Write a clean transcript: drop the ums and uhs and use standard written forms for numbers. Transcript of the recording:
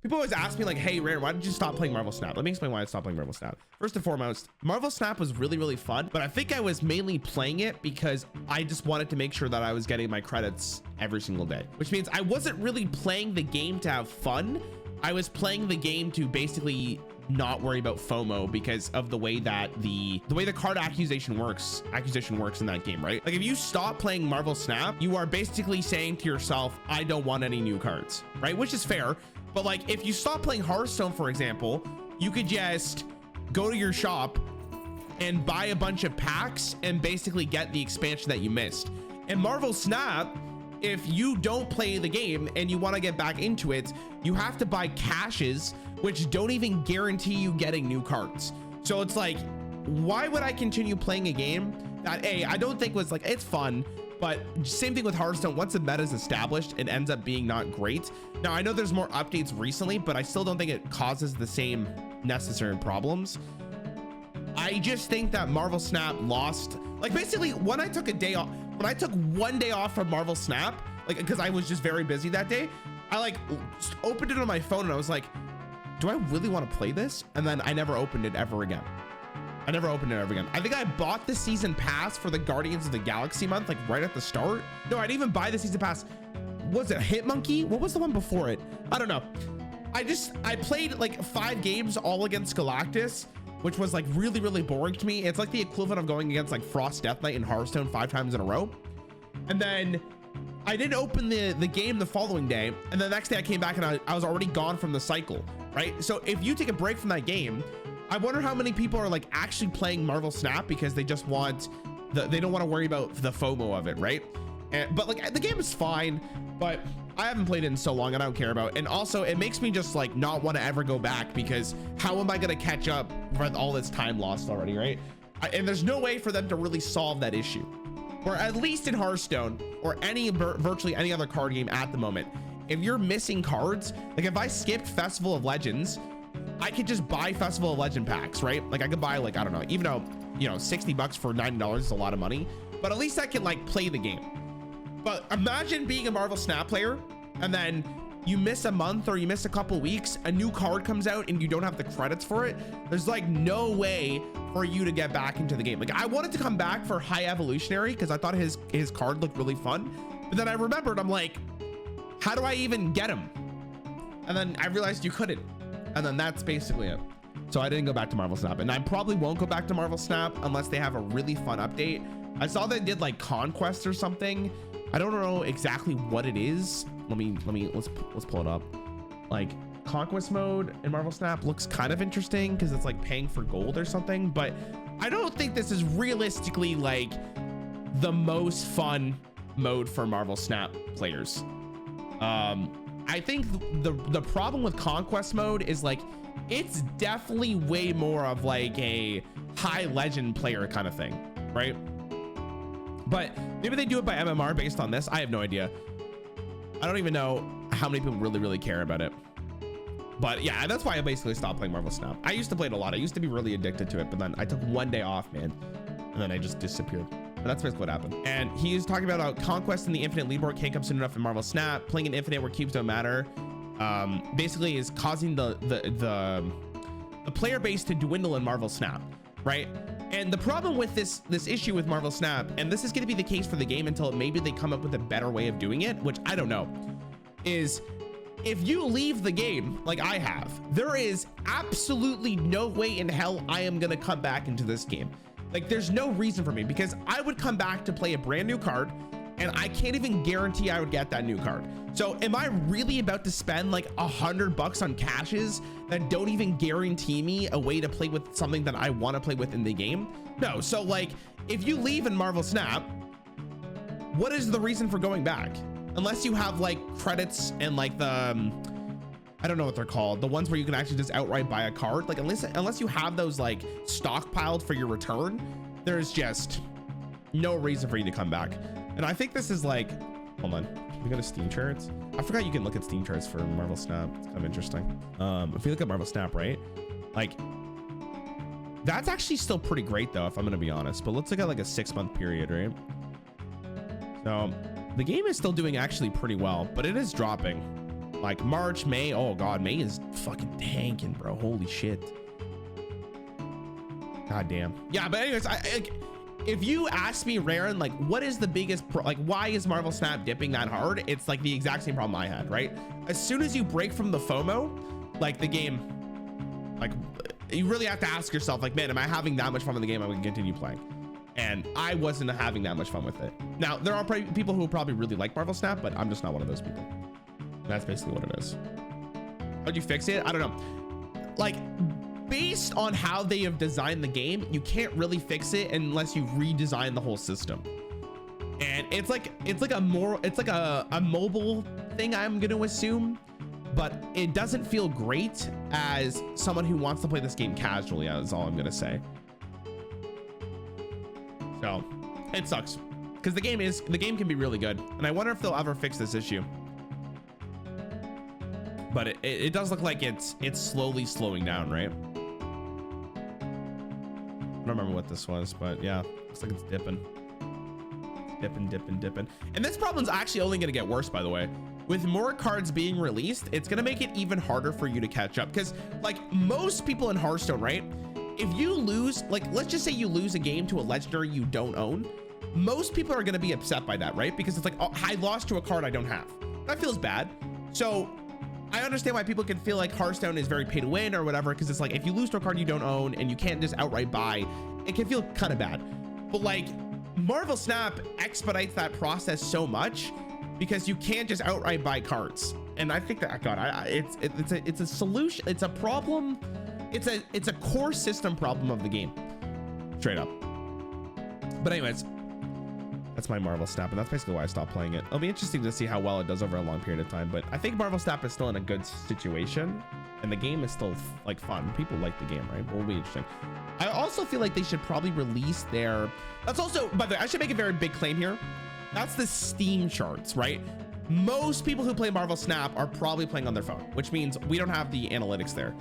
People always ask me like, hey, Rarran, why did you stop playing Marvel Snap? Let me explain why I stopped playing Marvel Snap. First and foremost, Marvel Snap was really, really fun, but I think I was mainly playing it because I just wanted to make sure that I was getting my credits every single day, which means I wasn't really playing the game to have fun. I was playing the game to basically not worry about FOMO because of the way that the card acquisition works in that game, right? Like if you stop playing Marvel Snap, you are basically saying to yourself, I don't want any new cards, right? Which is fair. But like if you stop playing Hearthstone, for example, you could just go to your shop and buy a bunch of packs and basically get the expansion that you missed. And Marvel Snap, if you don't play the game and you want to get back into it, you have to buy caches, which don't even guarantee you getting new cards. So it's like, why would I continue playing a game that I don't think was like, it's fun, but same thing with Hearthstone. Once the meta is established, it ends up being not great. Now I know there's more updates recently, but I still don't think it causes the same necessary problems. I just think that Marvel Snap lost, like basically when I took a day off, when I took one day off from Marvel Snap, like because I was just very busy that day, I like opened it on my phone and I was like, do I really want to play this? And then I never opened it ever again. I never opened it ever again. I think I bought the season pass for the Guardians of the Galaxy month, like right at the start. No, I didn't even buy the season pass. Was it Hitmonkey? What was the one before it? I don't know. I played like 5 games all against Galactus, which was like really, really boring to me. It's like the equivalent of going against like Frost Death Knight in Hearthstone 5 times in a row. And then I didn't open the game the following day. And the next day I came back and I was already gone from the cycle, right? So if you take a break from that game, I wonder how many people are like actually playing Marvel Snap because they just want they don't want to worry about the FOMO of it, right? But like the game is fine, but I haven't played it in so long and I don't care about it. And also it makes me just like not want to ever go back because how am I going to catch up with all this time lost already, right? And there's no way for them to really solve that issue, or at least in Hearthstone or virtually any other card game at the moment. If you're missing cards, like if I skipped Festival of Legends, I could just buy Festival of Legend packs, right? Like I could buy like, I don't know, even though, you know, $60 for $90 is a lot of money, but at least I can like play the game. But imagine being a Marvel Snap player and then you miss a month or you miss a couple weeks, a new card comes out and you don't have the credits for it. There's like no way for you to get back into the game. Like I wanted to come back for High Evolutionary because I thought his card looked really fun. But then I remembered, I'm like, how do I even get him? And then I realized you couldn't. And then that's basically it. So I didn't go back to Marvel Snap, and I probably won't go back to Marvel Snap unless they have a really fun update. I saw they did like Conquest or something. I don't know exactly what it is. Let's pull it up. Like Conquest mode in Marvel Snap looks kind of interesting because it's like paying for gold or something, but I don't think this is realistically like the most fun mode for Marvel Snap players. I think the problem with Conquest mode is like it's definitely way more of like a high legend player kind of thing, right? But maybe they do it by MMR based on this. I have no idea. I don't even know how many people really care about it. But yeah, that's why I basically stopped playing Marvel Snap. I used to play it a lot. I used to be really addicted to it, but then I took one day off, man, and then I just disappeared. But that's basically what happened. And he's talking about how Conquest and the Infinite leaderboard can't come soon enough in Marvel Snap. Playing an Infinite where cubes don't matter, basically is causing the player base to dwindle in Marvel Snap, right? And the problem with this issue with Marvel Snap, and this is going to be the case for the game until maybe they come up with a better way of doing it, which I don't know, is if you leave the game like I have, there is absolutely no way in hell I am going to come back into this game. Like there's no reason for me, because I would come back to play a brand new card and I can't even guarantee I would get that new card. So am I really about to spend like $100 on caches that don't even guarantee me a way to play with something that I want to play with in the game? No. So like if you leave in Marvel Snap, what is the reason for going back? Unless you have like credits and like the I don't know what they're called, the ones where you can actually just outright buy a card. Like unless you have those like stockpiled for your return, there's just no reason for you to come back. And I think this is like, hold on, can we go to Steam charts? I forgot you can look at Steam charts for Marvel Snap. It's kind of interesting. If you look at Marvel Snap, right, like that's actually still pretty great though, if I'm gonna be honest. But let's look at like a 6-month period, right? So the game is still doing actually pretty well, but it is dropping. like March, May. Oh God, May is fucking tanking, bro. Holy shit. God damn. Yeah, but anyways, if you ask me, Rarran, like, what is the biggest like, why is Marvel Snap dipping that hard? It's like the exact same problem I had, right? As soon as you break from the FOMO, like the game, like you really have to ask yourself, like, man, am I having that much fun with the game? I'm gonna continue playing. And I wasn't having that much fun with it. Now, there are people who probably really like Marvel Snap, but I'm just not one of those people. That's basically what it is. How'd you fix it? I don't know. Like, based on how they have designed the game, you can't really fix it unless you redesign the whole system. And it's like a mobile thing, I'm gonna assume, but it doesn't feel great as someone who wants to play this game casually, is all I'm gonna say. So it sucks because the game can be really good, and I wonder if they'll ever fix this issue. But it does look like it's slowly slowing down, right? I don't remember what this was, but yeah, looks like it's dipping. Dipping. And this problem's actually only gonna get worse, by the way. With more cards being released, it's gonna make it even harder for you to catch up. Because like most people in Hearthstone, right? If you lose, like, let's just say you lose a game to a legendary you don't own, most people are gonna be upset by that, right? Because it's like, oh, I lost to a card I don't have. That feels bad. So I understand why people can feel like Hearthstone is very pay to win or whatever, because it's like, if you lose to a card you don't own and you can't just outright buy, it can feel kind of bad. But like Marvel Snap expedites that process so much because you can't just outright buy cards. And I think that, God, it's a solution. It's a problem. It's a core system problem of the game, straight up. But anyways, that's my Marvel Snap, and that's basically why I stopped playing it. It'll be interesting to see how well it does over a long period of time, but I think Marvel Snap is still in a good situation, and the game is still like fun. People like the game, right? Will be interesting. I also feel like they should probably release their. That's also, by the way, I should make a very big claim here. That's the Steam charts, right? Most people who play Marvel Snap are probably playing on their phone, which means we don't have the analytics there.